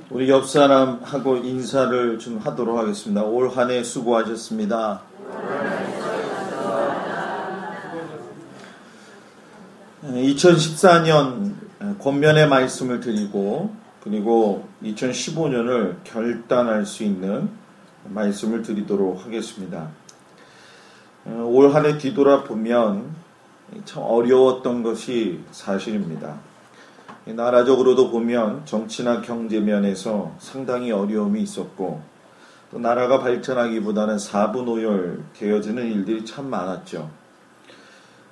우리 옆 사람하고 인사를 좀 하도록 하겠습니다. 올 한 해 수고하셨습니다. 2014년 권면의 말씀을 드리고 그리고 2015년을 결단할 수 있는 말씀을 드리도록 하겠습니다. 올 한 해 뒤돌아보면 참 어려웠던 것이 사실입니다. 나라적으로도 보면 정치나 경제 면에서 상당히 어려움이 있었고 또 나라가 발전하기보다는 사분오열 되어지는 일들이 참 많았죠.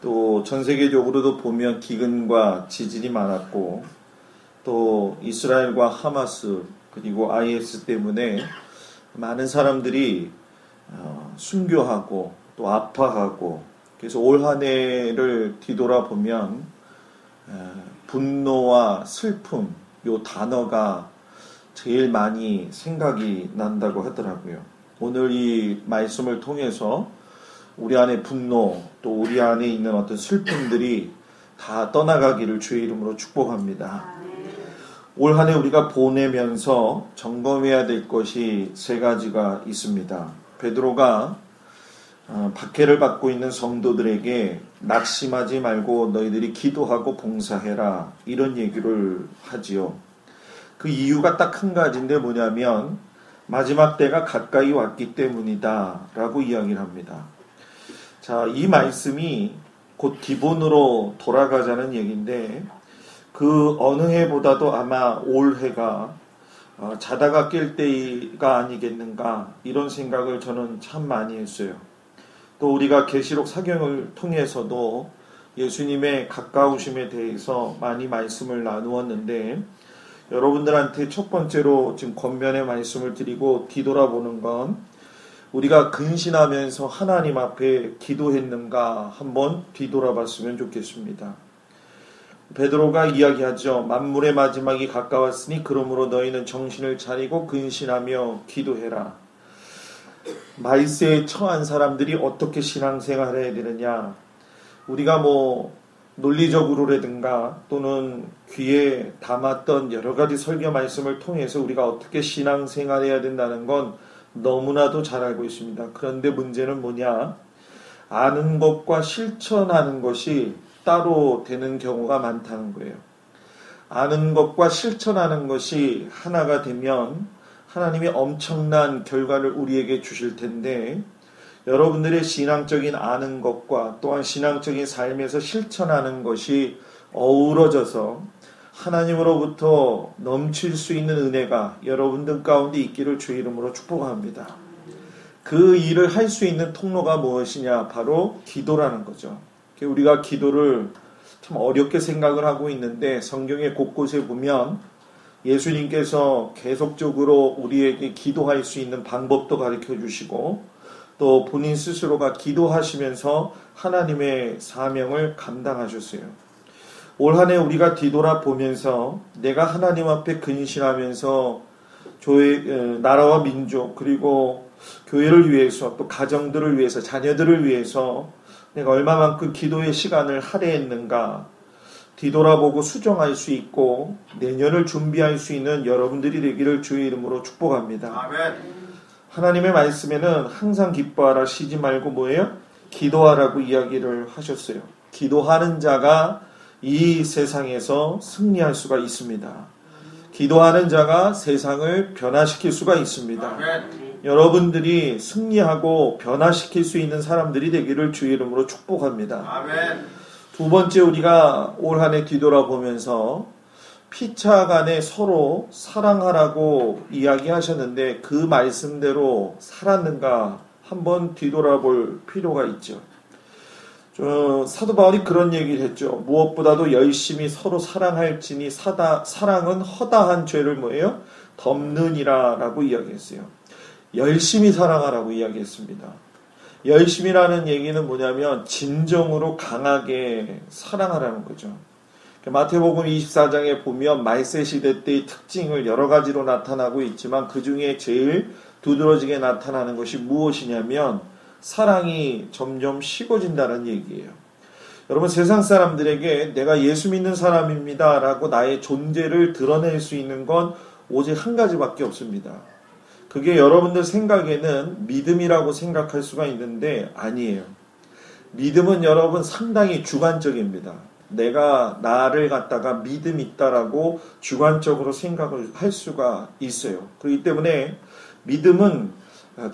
또 전 세계적으로도 보면 기근과 지진이 많았고 또 이스라엘과 하마스 그리고 IS 때문에 많은 사람들이 순교하고 또 아파하고 그래서 올 한 해를 뒤돌아보면 분노와 슬픔 요 단어가 제일 많이 생각이 난다고 하더라고요. 오늘 이 말씀을 통해서 우리 안에 분노 또 우리 안에 있는 어떤 슬픔들이 다 떠나가기를 주의 이름으로 축복합니다. 올 한 해 우리가 보내면서 점검해야 될 것이 세 가지가 있습니다. 베드로가 박해를 받고 있는 성도들에게 낙심하지 말고 너희들이 기도하고 봉사해라 이런 얘기를 하지요. 그 이유가 딱 한 가지인데 뭐냐면 마지막 때가 가까이 왔기 때문이다 라고 이야기를 합니다. 자, 이 말씀이 곧 기본으로 돌아가자는 얘기인데 그 어느 해보다도 아마 올 해가 자다가 깰 때가 아니겠는가 이런 생각을 저는 참 많이 했어요. 또 우리가 계시록 사경을 통해서도 예수님의 가까우심에 대해서 많이 말씀을 나누었는데 여러분들한테 첫 번째로 지금 권면의 말씀을 드리고 뒤돌아보는 건 우리가 근신하면서 하나님 앞에 기도했는가 한번 뒤돌아봤으면 좋겠습니다. 베드로가 이야기하죠. 만물의 마지막이 가까웠으니 그러므로 너희는 정신을 차리고 근신하며 기도해라. 말세에 처한 사람들이 어떻게 신앙생활을 해야 되느냐. 우리가 논리적으로라든가 또는 귀에 담았던 여러 가지 설교 말씀을 통해서 우리가 어떻게 신앙생활해야 된다는 건 너무나도 잘 알고 있습니다. 그런데 문제는 뭐냐. 아는 것과 실천하는 것이 따로 되는 경우가 많다는 거예요. 아는 것과 실천하는 것이 하나가 되면 하나님이 엄청난 결과를 우리에게 주실 텐데 여러분들의 신앙적인 아는 것과 또한 신앙적인 삶에서 실천하는 것이 어우러져서 하나님으로부터 넘칠 수 있는 은혜가 여러분들 가운데 있기를 주의 이름으로 축복합니다. 그 일을 할 수 있는 통로가 무엇이냐? 바로 기도라는 거죠. 우리가 기도를 참 어렵게 생각을 하고 있는데 성경의 곳곳에 보면 예수님께서 계속적으로 우리에게 기도할 수 있는 방법도 가르쳐 주시고 또 본인 스스로가 기도하시면서 하나님의 사명을 감당하셨어요. 올 한 해 우리가 뒤돌아보면서 내가 하나님 앞에 근신하면서 나라와 민족 그리고 교회를 위해서 또 가정들을 위해서 자녀들을 위해서 내가 얼마만큼 기도의 시간을 할애했는가 뒤돌아보고 수정할 수 있고 내년을 준비할 수 있는 여러분들이 되기를 주의 이름으로 축복합니다. 아멘. 하나님의 말씀에는 항상 기뻐하라 쉬지 말고 뭐예요? 기도하라고 이야기를 하셨어요. 기도하는 자가 이 세상에서 승리할 수가 있습니다. 기도하는 자가 세상을 변화시킬 수가 있습니다. 아멘. 여러분들이 승리하고 변화시킬 수 있는 사람들이 되기를 주의 이름으로 축복합니다. 아멘. 두 번째 우리가 올 한 해 뒤돌아보면서 피차 간에 서로 사랑하라고 이야기하셨는데 그 말씀대로 살았는가 한번 뒤돌아볼 필요가 있죠. 사도 바울이 그런 얘기를 했죠. 무엇보다도 열심히 서로 사랑할지니 사랑은 허다한 죄를 뭐예요? 덮느니라 라고 이야기했어요. 열심히 사랑하라고 이야기했습니다. 열심이라는 얘기는 뭐냐면 진정으로 강하게 사랑하라는 거죠. 마태복음 24장에 보면 말세 시대 때의 특징을 여러 가지로 나타나고 있지만 그 중에 제일 두드러지게 나타나는 것이 무엇이냐면 사랑이 점점 식어진다는 얘기예요. 여러분 세상 사람들에게 내가 예수 믿는 사람입니다 라고 나의 존재를 드러낼 수 있는 건 오직 한 가지밖에 없습니다. 그게 여러분들 생각에는 믿음이라고 생각할 수가 있는데 아니에요. 믿음은 여러분 상당히 주관적입니다. 내가 나를 갖다가 믿음 있다라고 주관적으로 생각을 할 수가 있어요. 그렇기 때문에 믿음은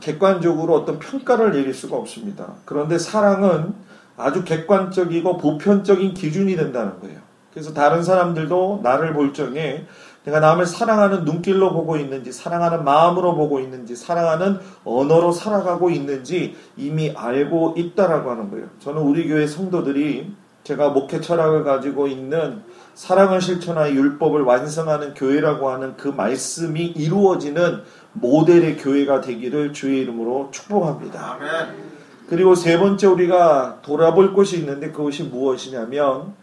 객관적으로 어떤 평가를 내릴 수가 없습니다. 그런데 사랑은 아주 객관적이고 보편적인 기준이 된다는 거예요. 그래서 다른 사람들도 나를 볼 적에 내가 남을 사랑하는 눈길로 보고 있는지, 사랑하는 마음으로 보고 있는지, 사랑하는 언어로 살아가고 있는지 이미 알고 있다라고 하는 거예요. 저는 우리 교회 성도들이 제가 목회 철학을 가지고 있는 사랑을 실천하여 율법을 완성하는 교회라고 하는 그 말씀이 이루어지는 모델의 교회가 되기를 주의 이름으로 축복합니다. 아멘. 그리고 세 번째 우리가 돌아볼 것이 있는데 그것이 무엇이냐면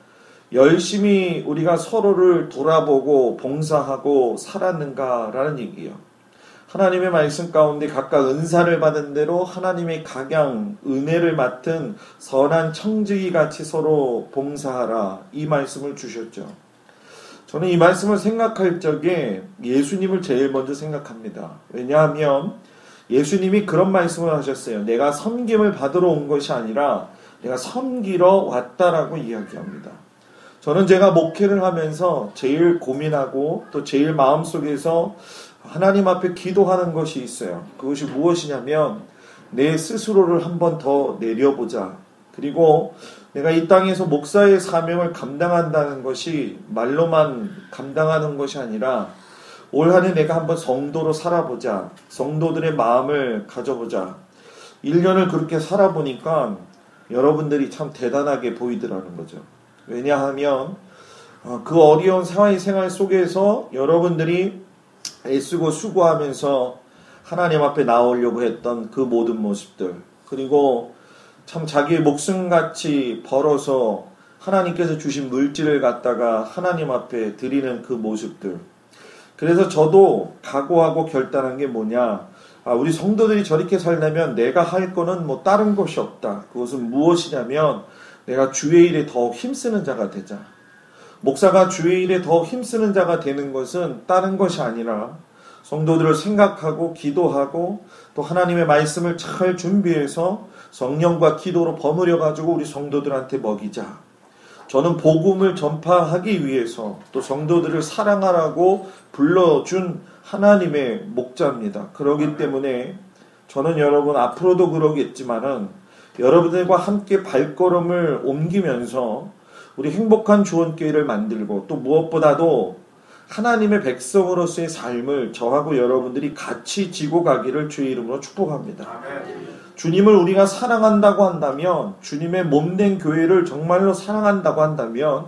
열심히 우리가 서로를 돌아보고 봉사하고 살았는가라는 얘기예요. 하나님의 말씀 가운데 각각 은사를 받은 대로 하나님의 각양 은혜를 맡은 선한 청지기 같이 서로 봉사하라 이 말씀을 주셨죠. 저는 이 말씀을 생각할 적에 예수님을 제일 먼저 생각합니다. 왜냐하면 예수님이 그런 말씀을 하셨어요. 내가 섬김을 받으러 온 것이 아니라 내가 섬기러 왔다라고 이야기합니다. 저는 제가 목회를 하면서 제일 고민하고 또 제일 마음속에서 하나님 앞에 기도하는 것이 있어요. 그것이 무엇이냐면 내 스스로를 한번 더 내려보자. 그리고 내가 이 땅에서 목사의 사명을 감당한다는 것이 말로만 감당하는 것이 아니라 올 한 해 내가 한번 성도로 살아보자. 성도들의 마음을 가져보자. 1년을 그렇게 살아보니까 여러분들이 참 대단하게 보이더라는 거죠. 왜냐하면 그 어려운 사회생활 속에서 여러분들이 애쓰고 수고하면서 하나님 앞에 나오려고 했던 그 모든 모습들, 그리고 참 자기의 목숨같이 벌어서 하나님께서 주신 물질을 갖다가 하나님 앞에 드리는 그 모습들. 그래서 저도 각오하고 결단한 게 뭐냐, 우리 성도들이 저렇게 살려면 내가 할 거는 뭐 다른 것이 없다. 그것은 무엇이냐면 내가 주의 일에 더 힘쓰는 자가 되자. 목사가 주의 일에 더 힘쓰는 자가 되는 것은 다른 것이 아니라 성도들을 생각하고 기도하고 또 하나님의 말씀을 잘 준비해서 성령과 기도로 버무려 가지고 우리 성도들한테 먹이자. 저는 복음을 전파하기 위해서 또 성도들을 사랑하라고 불러준 하나님의 목자입니다. 그렇기 때문에 저는 여러분 앞으로도 그러겠지만은 여러분들과 함께 발걸음을 옮기면서 우리 행복한 주원교회를 만들고 또 무엇보다도 하나님의 백성으로서의 삶을 저하고 여러분들이 같이 지고 가기를 주의 이름으로 축복합니다. 주님을 우리가 사랑한다고 한다면, 주님의 몸된 교회를 정말로 사랑한다고 한다면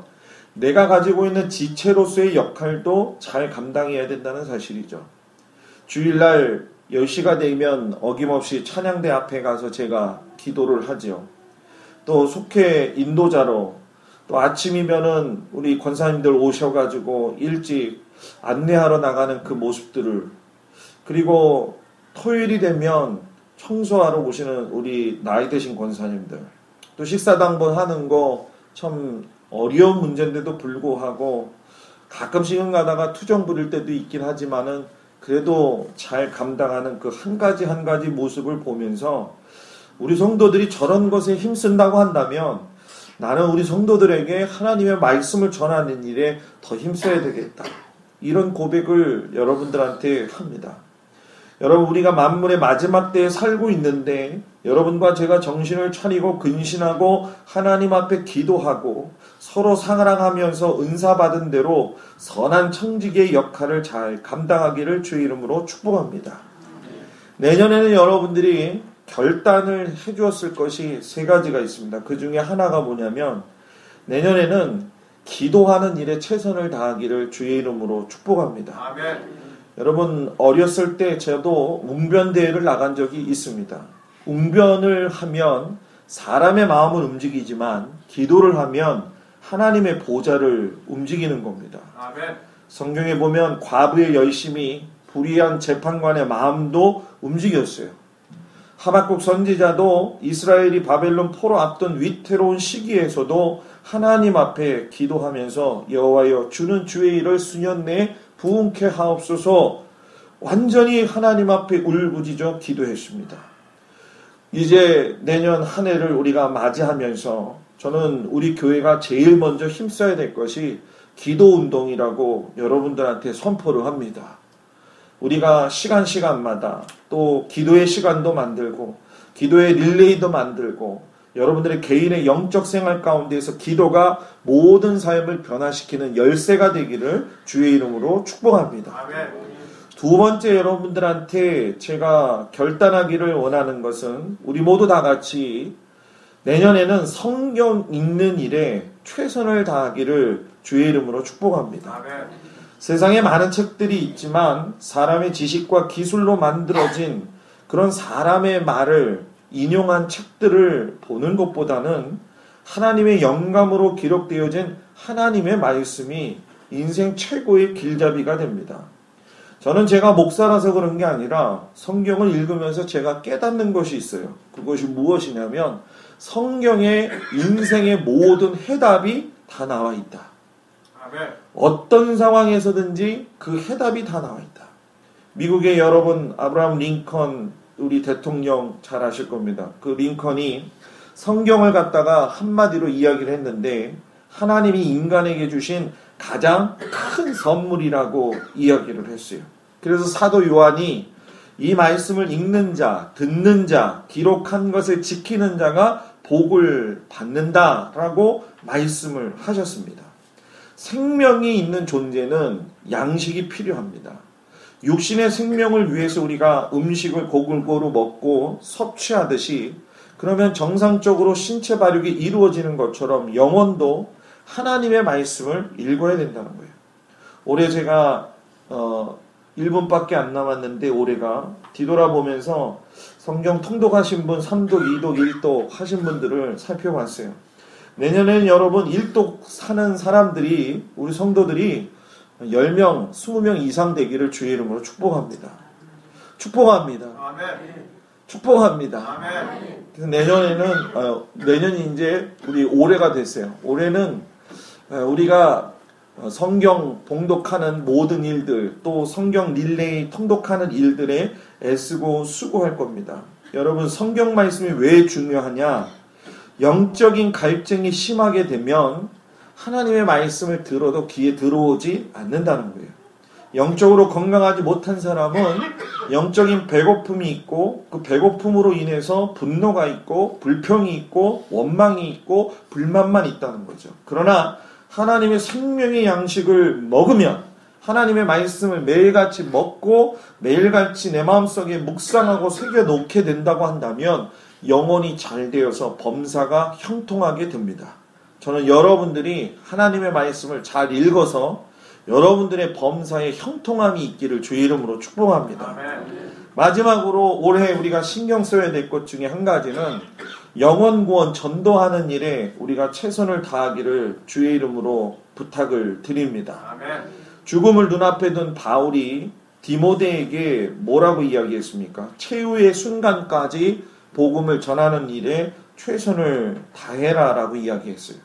내가 가지고 있는 지체로서의 역할도 잘 감당해야 된다는 사실이죠. 주일날 10시가 되면 어김없이 찬양대 앞에 가서 제가 기도를 하죠. 또 속회 인도자로 또 아침이면은 우리 권사님들 오셔가지고 일찍 안내하러 나가는 그 모습들을, 그리고 토요일이 되면 청소하러 오시는 우리 나이 드신 권사님들, 또 식사당번 하는 거 참 어려운 문제인데도 불구하고 가끔씩은 가다가 투정 부릴 때도 있긴 하지만은 그래도 잘 감당하는 그 한 가지 한 가지 모습을 보면서 우리 성도들이 저런 것에 힘쓴다고 한다면 나는 우리 성도들에게 하나님의 말씀을 전하는 일에 더 힘써야 되겠다. 이런 고백을 여러분들한테 합니다. 여러분, 우리가 만물의 마지막 때에 살고 있는데 여러분과 제가 정신을 차리고 근신하고 하나님 앞에 기도하고 서로 사랑하면서 은사받은 대로 선한 청지기의 역할을 잘 감당하기를 주의 이름으로 축복합니다. 내년에는 여러분들이 결단을 해주었을 것이 세 가지가 있습니다. 그 중에 하나가 뭐냐면 내년에는 기도하는 일에 최선을 다하기를 주의 이름으로 축복합니다. 아멘. 여러분, 어렸을 때 저도 웅변대회를 나간 적이 있습니다. 웅변을 하면 사람의 마음은 움직이지만 기도를 하면 하나님의 보좌를 움직이는 겁니다. 아멘. 성경에 보면 과부의 열심이 불의한 재판관의 마음도 움직였어요. 하박국 선지자도 이스라엘이 바벨론 포로 앞둔 위태로운 시기에서도 하나님 앞에 기도하면서 여호와여 주는 주의 일을 수년 내에 부흥케 하옵소서 완전히 하나님 앞에 울부짖어 기도했습니다. 이제 내년 한 해를 우리가 맞이하면서 저는 우리 교회가 제일 먼저 힘써야 될 것이 기도운동이라고 여러분들한테 선포를 합니다. 우리가 시간마다 또 기도의 시간도 만들고 기도의 릴레이도 만들고 여러분들의 개인의 영적 생활 가운데에서 기도가 모든 삶을 변화시키는 열쇠가 되기를 주의 이름으로 축복합니다. 아멘. 두 번째 여러분들한테 제가 결단하기를 원하는 것은 우리 모두 다 같이 내년에는 성경 읽는 일에 최선을 다하기를 주의 이름으로 축복합니다. 아멘. 세상에 많은 책들이 있지만 사람의 지식과 기술로 만들어진 그런 사람의 말을 인용한 책들을 보는 것보다는 하나님의 영감으로 기록되어진 하나님의 말씀이 인생 최고의 길잡이가 됩니다. 저는 제가 목사라서 그런 게 아니라 성경을 읽으면서 제가 깨닫는 것이 있어요. 그것이 무엇이냐면 성경에 인생의 모든 해답이 다 나와 있다. 아멘. 어떤 상황에서든지 그 해답이 다 나와 있다. 미국의 여러분 아브라함 링컨 우리 대통령 잘 아실 겁니다. 그 링컨이 성경을 갖다가 한마디로 이야기를 했는데 하나님이 인간에게 주신 가장 큰 선물이라고 이야기를 했어요. 그래서 사도 요한이 이 말씀을 읽는 자, 듣는 자, 기록한 것을 지키는 자가 복을 받는다라고 말씀을 하셨습니다. 생명이 있는 존재는 양식이 필요합니다. 육신의 생명을 위해서 우리가 음식을 골고루 먹고 섭취하듯이 그러면 정상적으로 신체 발육이 이루어지는 것처럼 영혼도 하나님의 말씀을 읽어야 된다는 거예요. 올해 제가 1분밖에 안 남았는데 올해가 뒤돌아보면서 성경 통독하신 분 3독, 2독, 1독 하신 분들을 살펴봤어요. 내년에는 여러분 1독 사는 사람들이 우리 성도들이 10명, 20명 이상 되기를 주의 이름으로 축복합니다. 축복합니다. 아멘. 축복합니다. 아멘. 그래서 내년이 이제 우리 올해가 됐어요. 올해는 우리가 성경 봉독하는 모든 일들 또 성경 릴레이 통독하는 일들에 애쓰고 수고할 겁니다. 여러분 성경 말씀이 왜 중요하냐? 영적인 갈증이 심하게 되면 하나님의 말씀을 들어도 귀에 들어오지 않는다는 거예요. 영적으로 건강하지 못한 사람은 영적인 배고픔이 있고 그 배고픔으로 인해서 분노가 있고 불평이 있고 원망이 있고 불만만 있다는 거죠. 그러나 하나님의 생명의 양식을 먹으면 하나님의 말씀을 매일같이 먹고 매일같이 내 마음속에 묵상하고 새겨놓게 된다고 한다면 영혼이 잘 되어서 범사가 형통하게 됩니다. 저는 여러분들이 하나님의 말씀을 잘 읽어서 여러분들의 범사에 형통함이 있기를 주의 이름으로 축복합니다. 아멘. 마지막으로 올해 우리가 신경 써야 될 것 중에 한 가지는 영혼 구원 전도하는 일에 우리가 최선을 다하기를 주의 이름으로 부탁을 드립니다. 아멘. 죽음을 눈앞에 둔 바울이 디모데에게 뭐라고 이야기했습니까? 최후의 순간까지 복음을 전하는 일에 최선을 다해라 라고 이야기했어요.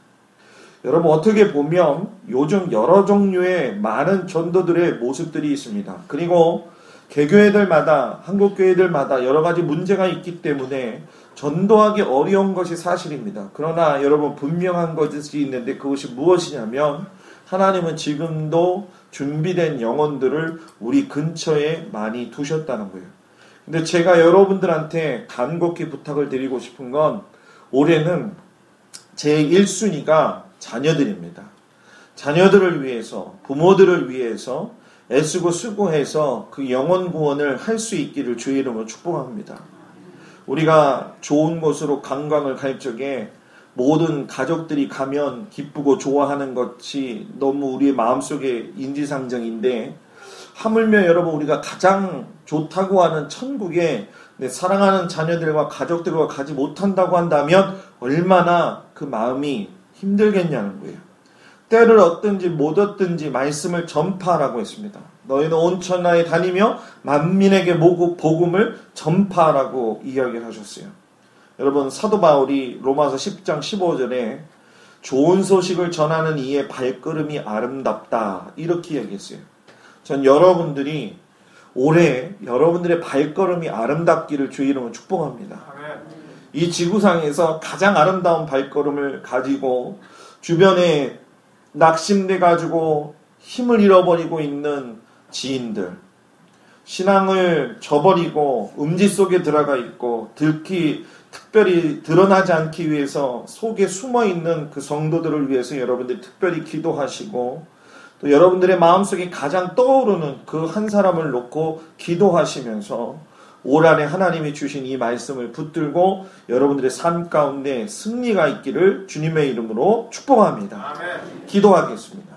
여러분 어떻게 보면 요즘 여러 종류의 많은 전도들의 모습들이 있습니다. 그리고 개교회들마다 한국교회들마다 여러 가지 문제가 있기 때문에 전도하기 어려운 것이 사실입니다. 그러나 여러분 분명한 것이 있는데 그것이 무엇이냐면 하나님은 지금도 준비된 영혼들을 우리 근처에 많이 두셨다는 거예요. 근데 제가 여러분들한테 간곡히 부탁을 드리고 싶은 건 올해는 제 1순위가 자녀들입니다. 자녀들을 위해서 부모들을 위해서 애쓰고 수고해서 그 영혼 구원을 할 수 있기를 주의 이름으로 축복합니다. 우리가 좋은 곳으로 관광을 갈 적에 모든 가족들이 가면 기쁘고 좋아하는 것이 너무 우리의 마음속에 인지상정인데 하물며 여러분 우리가 가장 좋다고 하는 천국에 내 사랑하는 자녀들과 가족들과 가지 못한다고 한다면 얼마나 그 마음이 힘들겠냐는 거예요. 때를 얻든지 못 얻든지 말씀을 전파하라고 했습니다. 너희는 온 천하에 다니며 만민에게 복음을 전파하라고 이야기를 하셨어요. 여러분 사도 바울이 로마서 10장 15절에 좋은 소식을 전하는 이의 발걸음이 아름답다 이렇게 이야기했어요. 전 여러분들이 올해 여러분들의 발걸음이 아름답기를 주의 이름으로 축복합니다. 이 지구상에서 가장 아름다운 발걸음을 가지고 주변에 낙심돼 가지고 힘을 잃어버리고 있는 지인들, 신앙을 저버리고 음지 속에 들어가 있고 특별히 드러나지 않기 위해서 속에 숨어있는 그 성도들을 위해서 여러분들이 특별히 기도하시고, 또 여러분들의 마음속에 가장 떠오르는 그 한 사람을 놓고 기도하시면서 올 한해 하나님이 주신 이 말씀을 붙들고 여러분들의 삶 가운데 승리가 있기를 주님의 이름으로 축복합니다. 기도하겠습니다.